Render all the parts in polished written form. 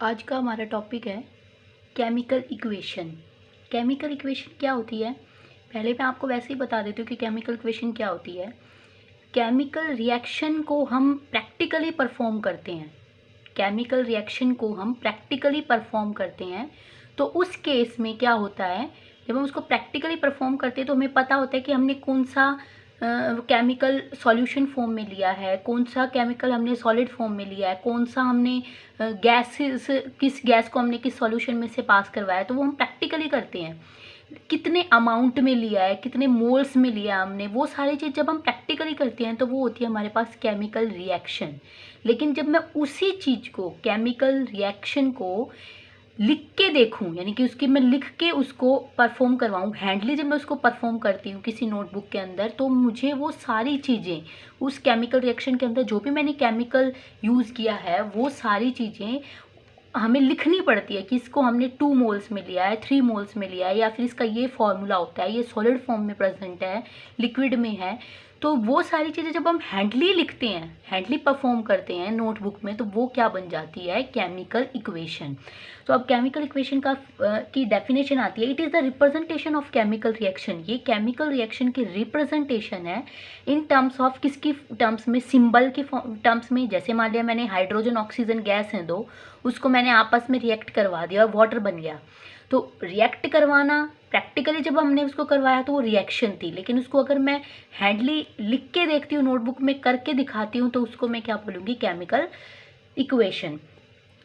आज का हमारा टॉपिक है केमिकल इक्वेशन। केमिकल इक्वेशन क्या होती है? पहले मैं आपको वैसे ही बता देती हूँ कि केमिकल इक्वेशन क्या होती है। केमिकल रिएक्शन को हम प्रैक्टिकली परफॉर्म करते हैं। केमिकल रिएक्शन को हम प्रैक्टिकली परफॉर्म करते हैं। तो उस केस में क्या होता है, जब हम उसको प्रैक्टिकली परफॉर्म करते हैं तो हमें पता होता है कि हमने कौन सा केमिकल सॉल्यूशन फॉर्म में लिया है, कौन सा केमिकल हमने सॉलिड फॉर्म में लिया है, कौन सा हमने गैसेस, किस गैस को हमने किस सॉल्यूशन में से पास करवाया है। तो वो हम प्रैक्टिकली करते हैं। कितने अमाउंट में लिया है, कितने मोल्स में लिया हमने, वो सारी चीज़ जब हम प्रैक्टिकली करते हैं तो वो होती है हमारे पास केमिकल रिएक्शन। लेकिन जब मैं उसी चीज़ को, केमिकल रिएक्शन को लिख के देखूं, यानी कि उसकी मैं लिख के उसको परफॉर्म करवाऊं, हैंडली जब मैं उसको परफॉर्म करती हूँ किसी नोटबुक के अंदर, तो मुझे वो सारी चीज़ें उस केमिकल रिएक्शन के अंदर जो भी मैंने केमिकल यूज़ किया है वो सारी चीज़ें हमें लिखनी पड़ती है कि इसको हमने 2 मोल्स में लिया है, 3 मोल्स में लिया है, या फिर इसका ये फॉर्मूला होता है, ये सॉलिड फॉर्म में प्रेजेंट है, लिक्विड में है। तो वो सारी चीज़ें जब हम हैंडली लिखते हैं, हैंडली परफॉर्म करते हैं नोटबुक में, तो वो क्या बन जाती है? Chemical equation. तो अब केमिकल इक्वेशन का की डेफिनेशन आती है, it is the representation of chemical reaction. ये केमिकल रिएक्शन की रिप्रेजेंटेशन है इन टर्म्स ऑफ, किसकी टर्म्स में? सिंबल के टर्म्स में। जैसे मान लिया मैंने हाइड्रोजन ऑक्सीजन गैस हैं दो, उसको मैंने आपस में रिएक्ट करवा दिया और वाटर बन गया। तो रिएक्ट करवाना प्रैक्टिकली जब हमने उसको करवाया तो वो रिएक्शन थी, लेकिन उसको अगर मैं हैंडली लिख के देखती हूँ, नोटबुक में करके दिखाती हूँ, तो उसको मैं क्या बोलूँगी? Chemical equation.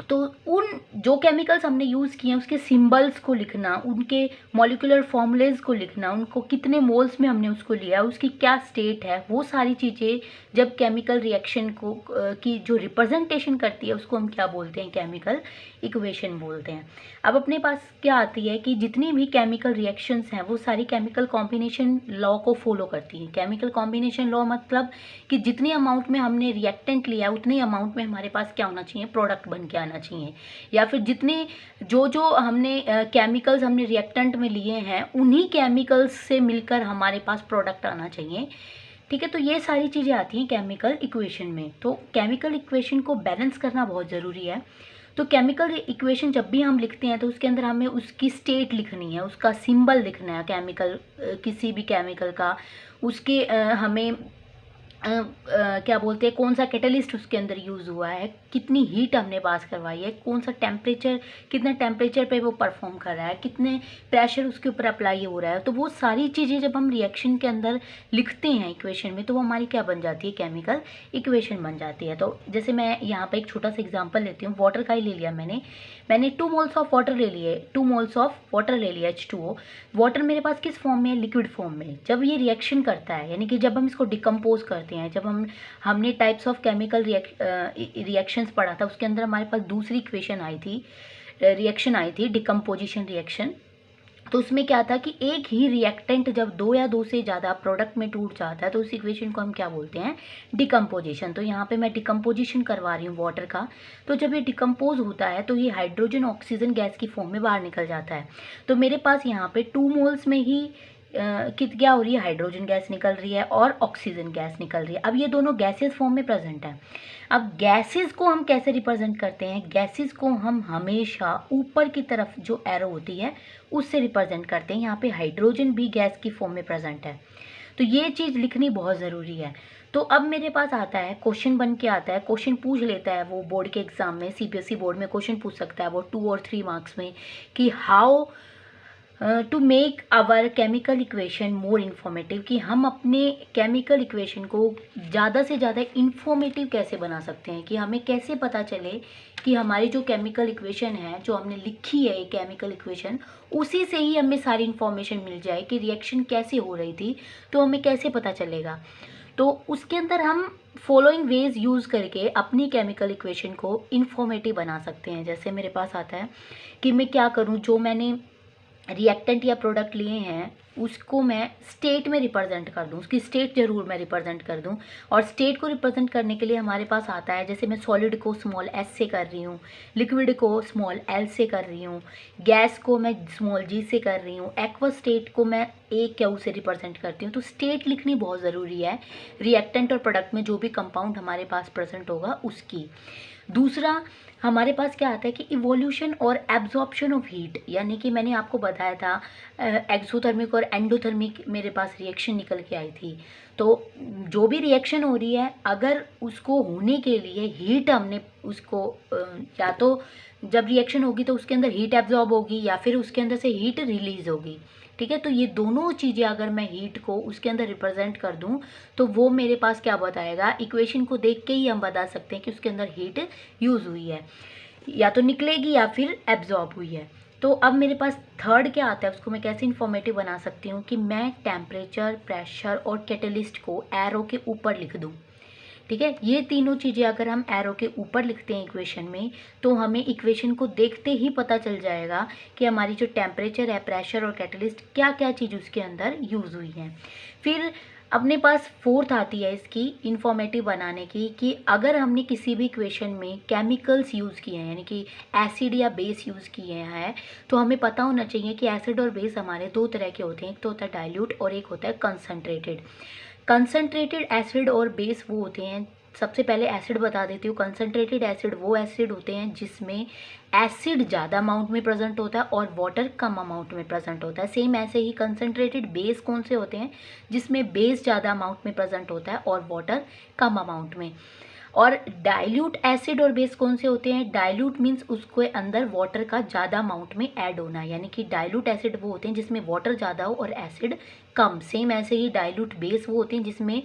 तो उन जो केमिकल्स हमने यूज़ किए हैं उसके सिंबल्स को लिखना, उनके मॉलिक्यूलर फॉर्मूलेज को लिखना, उनको कितने मोल्स में हमने उसको लिया, उसकी क्या स्टेट है, वो सारी चीज़ें जब केमिकल रिएक्शन को की जो रिप्रेजेंटेशन करती है उसको हम क्या बोलते हैं? केमिकल इक्वेशन बोलते हैं। अब अपने पास क्या आती है कि जितनी भी केमिकल रिएक्शंस हैं वो सारी केमिकल कॉम्बिनेशन लॉ को फॉलो करती हैं। केमिकल कॉम्बिनेशन लॉ मतलब कि जितनी अमाउंट में हमने रिएक्टेंट लिया उतनी अमाउंट में हमारे पास क्या होना चाहिए? प्रोडक्ट बन के आना चाहिए। या फिर जितने जो जो हमने केमिकल्स हमने रिएक्टेंट में लिए हैं उन्हीं केमिकल्स से मिलकर हमारे पास प्रोडक्ट आना चाहिए। ठीक है, तो ये सारी चीज़ें आती हैं केमिकल इक्वेशन में। तो केमिकल इक्वेशन को बैलेंस करना बहुत ज़रूरी है। तो केमिकल इक्वेशन जब भी हम लिखते हैं तो उसके अंदर हमें उसकी स्टेट लिखनी है, उसका सिंबल लिखना है केमिकल, किसी भी केमिकल का, उसके हमें क्या बोलते हैं, कौन सा कैटलिस्ट उसके अंदर यूज़ हुआ है, कितनी हीट हमने पास करवाई है, कौन सा टेम्परेचर, कितने टेम्परेचर पे वो परफॉर्म कर रहा है, कितने प्रेशर उसके ऊपर अप्लाई हो रहा है। तो वो सारी चीज़ें जब हम रिएक्शन के अंदर लिखते हैं इक्वेशन में, तो वो हमारी क्या बन जाती है? केमिकल इक्वेशन बन जाती है। तो जैसे मैं यहाँ पे एक छोटा सा एग्जाम्पल लेती हूँ। वाटर का ही ले लिया मैंने 2 मोल्स ऑफ वाटर ले लिए, 2 मोल्स ऑफ वाटर ले लिया, H2O। वाटर मेरे पास किस फॉर्म में है? लिक्विड फॉर्म में। जब ये रिएक्शन करता है, यानी कि जब हम इसको डिकम्पोज करते हैं, जब हमने टाइप्स ऑफ केमिकल रिएक्शंस पढ़ा था, उसके अंदर हमारे पास दूसरी इक्वेशन आई थी, रिएक्शन आई थी, डिकम्पोजिशन रिएक्शन। तो उसमें क्या था कि एक ही रिएक्टेंट जब 2 या 2 से ज़्यादा प्रोडक्ट में टूट जाता है तो उस इक्वेशन को हम क्या बोलते हैं? डिकम्पोजिशन। तो यहाँ पे मैं डिकम्पोजिशन करवा रही हूँ वाटर का। तो जब ये डिकम्पोज होता है तो ये हाइड्रोजन ऑक्सीजन गैस की फॉर्म में बाहर निकल जाता है। तो मेरे पास यहाँ पे 2 मोल्स में ही क्या हो रही है? हाइड्रोजन गैस निकल रही है और ऑक्सीजन गैस निकल रही है। अब ये दोनों गैसेस फॉर्म में प्रेजेंट है। अब गैसेस को हम कैसे रिप्रेजेंट करते हैं? गैसेस को हम हमेशा ऊपर की तरफ जो एरो होती है उससे रिप्रेजेंट करते हैं। यहाँ पे हाइड्रोजन भी गैस की फॉर्म में प्रेजेंट है। तो ये चीज़ लिखनी बहुत ज़रूरी है। तो अब मेरे पास आता है, क्वेश्चन बन के आता है, क्वेश्चन पूछ लेता है वो बोर्ड के एग्जाम में, सीबीएसई बोर्ड में क्वेश्चन पूछ सकता है वो 2 और 3 मार्क्स में, कि how to make our chemical equation more informative, कि हम अपने केमिकल इक्वेशन को ज़्यादा से ज़्यादा इन्फॉर्मेटिव कैसे बना सकते हैं, कि हमें कैसे पता चले कि हमारी जो केमिकल इक्वेशन है, जो हमने लिखी है ये केमिकल इक्वेशन, उसी से ही हमें सारी इन्फॉर्मेशन मिल जाए कि रिएक्शन कैसे हो रही थी, तो हमें कैसे पता चलेगा। तो उसके अंदर हम फॉलोइंग वेज यूज़ करके अपनी केमिकल इक्वेशन को इन्फॉर्मेटिव बना सकते हैं। जैसे मेरे पास आता है कि मैं क्या करूं, जो मैंने रिएक्टेंट या प्रोडक्ट लिए हैं उसको मैं स्टेट में रिप्रेजेंट कर दूं, उसकी स्टेट जरूर मैं रिप्रेजेंट कर दूं। और स्टेट को रिप्रेजेंट करने के लिए हमारे पास आता है, जैसे मैं सॉलिड को स्मॉल s से कर रही हूँ, लिक्विड को स्मॉल l से कर रही हूँ, गैस को मैं स्मॉल g से कर रही हूँ, एक्वस स्टेट को मैं AQ से रिप्रेजेंट करती हूँ। तो स्टेट लिखनी बहुत ज़रूरी है रिएक्टेंट और प्रोडक्ट में जो भी कंपाउंड हमारे पास प्रेजेंट होगा उसकी। दूसरा हमारे पास क्या आता है कि इवोल्यूशन और एब्जॉर्प्शन ऑफ हीट, यानी कि मैंने आपको बताया था एक्सोथर्मिक और एंडोथर्मिक मेरे पास रिएक्शन निकल के आई थी। तो जो भी रिएक्शन हो रही है, अगर उसको होने के लिए हीट हमने उसको या तो जब रिएक्शन होगी तो उसके अंदर हीट एब्जॉर्ब होगी या फिर उसके अंदर से हीट रिलीज होगी। ठीक है, तो ये दोनों चीज़ें अगर मैं हीट को उसके अंदर रिप्रेजेंट कर दूं तो वो मेरे पास क्या बताएगा, इक्वेशन को देख के ही हम बता सकते हैं कि उसके अंदर हीट यूज़ हुई है, या तो निकलेगी या फिर एब्जॉर्ब हुई है। तो अब मेरे पास थर्ड क्या आता है, उसको मैं कैसे इन्फॉर्मेटिव बना सकती हूँ कि मैं टेम्परेचर, प्रेशर और कैटलिस्ट को एरो के ऊपर लिख दूँ। ठीक है, ये तीनों चीज़ें अगर हम एरो के ऊपर लिखते हैं इक्वेशन में, तो हमें इक्वेशन को देखते ही पता चल जाएगा कि हमारी जो टेम्परेचर है, प्रेशर और कैटलिस्ट, क्या क्या चीज़ उसके अंदर यूज़ हुई है। फिर अपने पास फोर्थ आती है इसकी इन्फॉर्मेटिव बनाने की, कि अगर हमने किसी भी इक्वेशन में केमिकल्स यूज़ किए हैं, यानी कि एसिड या बेस यूज़ किए हैं, तो हमें पता होना चाहिए कि एसिड और बेस हमारे दो तरह के होते हैं, एक तो होता है डाइल्यूट और एक होता है कंसनट्रेटेड। कंसनट्रेटेड एसिड और बेस वो होते हैं, सबसे पहले एसिड बता देती हूँ। कंसनट्रेटेड एसिड वो एसिड होते हैं जिसमें एसिड ज़्यादा अमाउंट में प्रेजेंट होता है और वाटर कम अमाउंट में प्रेजेंट होता है। सेम ऐसे ही कंसनट्रेटेड बेस कौन से होते हैं, जिसमें बेस ज़्यादा अमाउंट में प्रेजेंट होता है और वाटर कम अमाउंट में। और डाइल्यूट एसिड और बेस कौन से होते हैं, डाइल्यूट मीन्स उसके अंदर वाटर का ज़्यादा अमाउंट में ऐड होना, यानी कि डाइल्यूट एसिड वो होते हैं जिसमें वाटर ज़्यादा हो और एसिड कम। सेम ऐसे ही डाइल्यूट बेस वो होते हैं जिसमें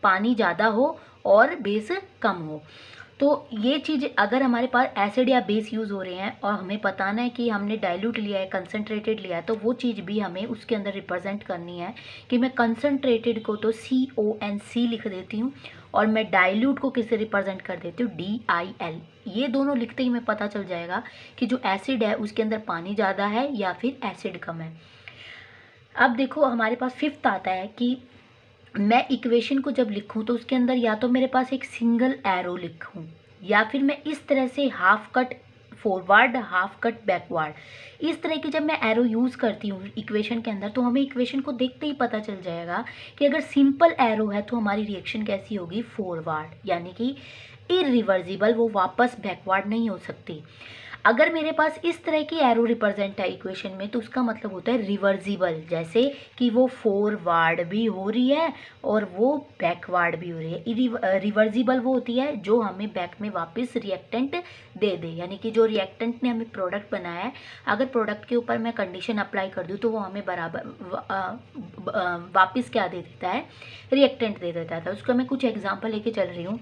पानी ज़्यादा हो और बेस कम हो। तो ये चीज़ अगर हमारे पास एसिड या बेस यूज़ हो रहे हैं और हमें बताना है कि हमने डाइल्यूट लिया है, कंसनट्रेटेड लिया है, तो वो चीज़ भी हमें उसके अंदर रिप्रेजेंट करनी है कि मैं कंसनट्रेटेड को तो CONC लिख देती हूँ और मैं डाइल्यूट को किससे रिप्रेजेंट कर देती हूँ, DIL। ये दोनों लिखते ही हमें पता चल जाएगा कि जो एसिड है उसके अंदर पानी ज़्यादा है या फिर एसिड कम है। अब देखो हमारे पास फिफ्थ आता है कि मैं इक्वेशन को जब लिखूं तो उसके अंदर या तो मेरे पास एक सिंगल एरो लिखूं या फिर मैं इस तरह से half cut forward, half cut backward, इस तरह की जब मैं एरो यूज़ करती हूँ इक्वेशन के अंदर, तो हमें इक्वेशन को देखते ही पता चल जाएगा कि अगर सिंपल एरो है तो हमारी रिएक्शन कैसी होगी, फॉरवर्ड, यानी कि इरिवर्सिबल, वो वापस बैकवर्ड नहीं हो सकती। अगर मेरे पास इस तरह की एरो रिप्रेजेंट है इक्वेशन में तो उसका मतलब होता है रिवर्सिबल, जैसे कि वो फॉरवर्ड भी हो रही है और वो बैकवर्ड भी हो रही है। रिवर्सिबल वो होती है जो हमें बैक में वापस रिएक्टेंट दे दे, यानी कि जो रिएक्टेंट ने हमें प्रोडक्ट बनाया है, अगर प्रोडक्ट के ऊपर मैं कंडीशन अप्लाई कर दूँ तो वो हमें वापस क्या दे देता है, रिएक्टेंट दे देता था। उसका मैं कुछ एग्जांपल लेके चल रही हूँ।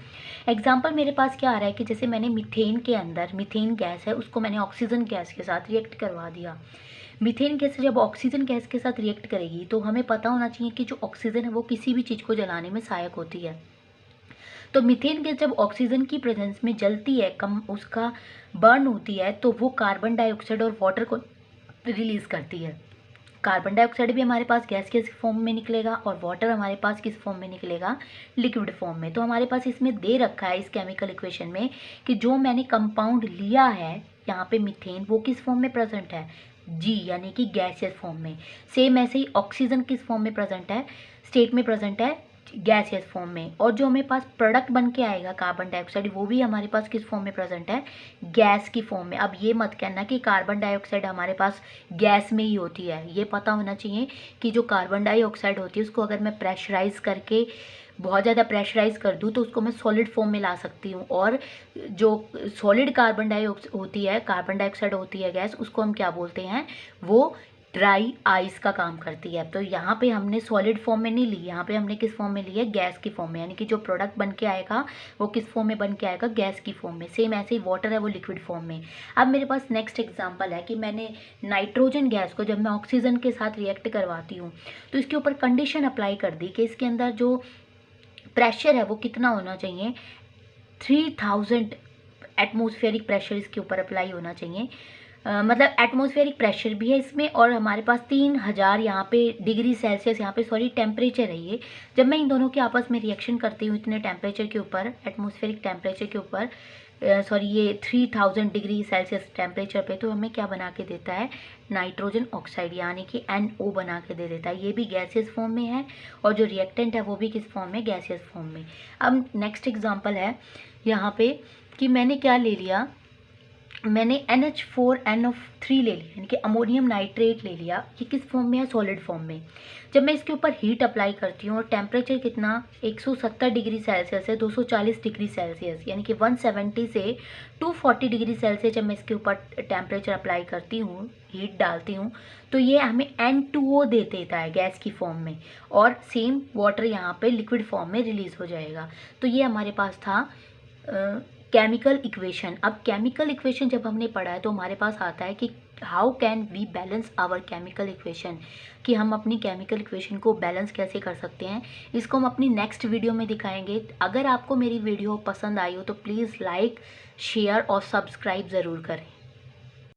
एग्जांपल मेरे पास क्या आ रहा है कि जैसे मैंने मीथेन के अंदर, मीथेन गैस है, उसको मैंने ऑक्सीजन गैस के साथ रिएक्ट करवा दिया। मीथेन गैस जब ऑक्सीजन गैस के साथ रिएक्ट करेगी तो हमें पता होना चाहिए कि जो ऑक्सीजन है वो किसी भी चीज़ को जलाने में सहायक होती है। तो मीथेन गैस जब ऑक्सीजन की प्रेजेंस में जलती है, कम उसका बर्न होती है, तो वो कार्बन डाइऑक्साइड और वाटर को रिलीज करती है। कार्बन डाइऑक्साइड भी हमारे पास गैस के फॉर्म में निकलेगा और वाटर हमारे पास किस फॉर्म में निकलेगा, लिक्विड फॉर्म में। तो हमारे पास इसमें दे रखा है इस केमिकल इक्वेशन में कि जो मैंने कंपाउंड लिया है यहाँ पे मीथेन, वो किस फॉर्म में प्रेजेंट है, G, यानी कि गैसियस फॉर्म में। सेम ऐसे ही ऑक्सीजन किस फॉर्म में प्रेजेंट है, स्टेट में प्रेजेंट है, गैसियस फॉर्म में। और जो हमें पास प्रोडक्ट बन के आएगा कार्बन डाइऑक्साइड, वो भी हमारे पास किस फॉर्म में प्रेजेंट है, गैस की फॉर्म में। अब ये मत कहना कि कार्बन डाइऑक्साइड हमारे पास गैस में ही होती है, ये पता होना चाहिए कि जो कार्बन डाइऑक्साइड होती है उसको अगर मैं प्रेशराइज करके बहुत ज़्यादा प्रेशराइज कर दूँ तो उसको मैं सॉलिड फॉर्म में ला सकती हूँ, और जो सॉलिड कार्बन डाइऑक्साइड होती है, कार्बन डाइऑक्साइड होती है गैस, उसको हम क्या बोलते हैं, वो ड्राई आइस का काम करती है। तो यहाँ पे हमने सॉलिड फॉर्म में नहीं ली, यहाँ पे हमने किस फॉर्म में ली है, गैस की फॉर्म में, यानी कि जो प्रोडक्ट बन के आएगा वो किस फॉर्म में बन के आएगा, गैस की फॉर्म में। सेम ऐसे ही वाटर है वो लिक्विड फॉर्म में। अब मेरे पास नेक्स्ट एग्जांपल है कि मैंने नाइट्रोजन गैस को जब मैं ऑक्सीजन के साथ रिएक्ट करवाती हूँ तो इसके ऊपर कंडीशन अप्लाई कर दी कि इसके अंदर जो प्रेशर है वो कितना होना चाहिए, 3000 एटमॉस्फेरिक प्रेशर इसके ऊपर अप्लाई होना चाहिए। मतलब एटमॉस्फेरिक प्रेशर भी है इसमें और हमारे पास 3000 यहाँ पे डिग्री सेल्सियस, यहाँ पे सॉरी टेम्परेचर है ये। जब मैं इन दोनों के आपस में रिएक्शन करती हूँ इतने टेम्परेचर के ऊपर, एटमॉस्फेरिक टेम्परेचर के ऊपर, सॉरी ये 3000 डिग्री सेल्सियस टेम्परेचर पे, तो हमें क्या बना के देता है, नाइट्रोजन ऑक्साइड यानी कि NO बना के दे देता है। ये भी गैसियस फॉर्म में है और जो रिएक्टेंट है वो भी किस फॉर्म में, गैसियस फॉर्म में। अब नेक्स्ट एग्जांपल है यहाँ पे कि मैंने क्या ले लिया, मैंने NH4NO3 ले लिया यानी कि अमोनियम नाइट्रेट ले लिया। ये किस फॉर्म में है, सॉलिड फॉर्म में। जब मैं इसके ऊपर हीट अप्लाई करती हूँ और टेम्परेचर कितना 170 डिग्री सेल्सियस है, 240 डिग्री सेल्सियस यानी कि 170 से 240 डिग्री सेल्सियस जब मैं इसके ऊपर टेम्परेचर अप्लाई करती हूँ, हीट डालती हूँ, तो ये हमें N2O दे देता है गैस की फॉर्म में, और सेम वाटर यहाँ पे लिक्विड फॉर्म में रिलीज हो जाएगा। तो ये हमारे पास था केमिकल इक्वेशन। अब केमिकल इक्वेशन जब हमने पढ़ा है तो हमारे पास आता है कि how can we balance our chemical equation, कि हम अपनी केमिकल इक्वेशन को बैलेंस कैसे कर सकते हैं। इसको हम अपनी नेक्स्ट वीडियो में दिखाएंगे। अगर आपको मेरी वीडियो पसंद आई हो तो प्लीज़ लाइक, शेयर और सब्सक्राइब ज़रूर करें।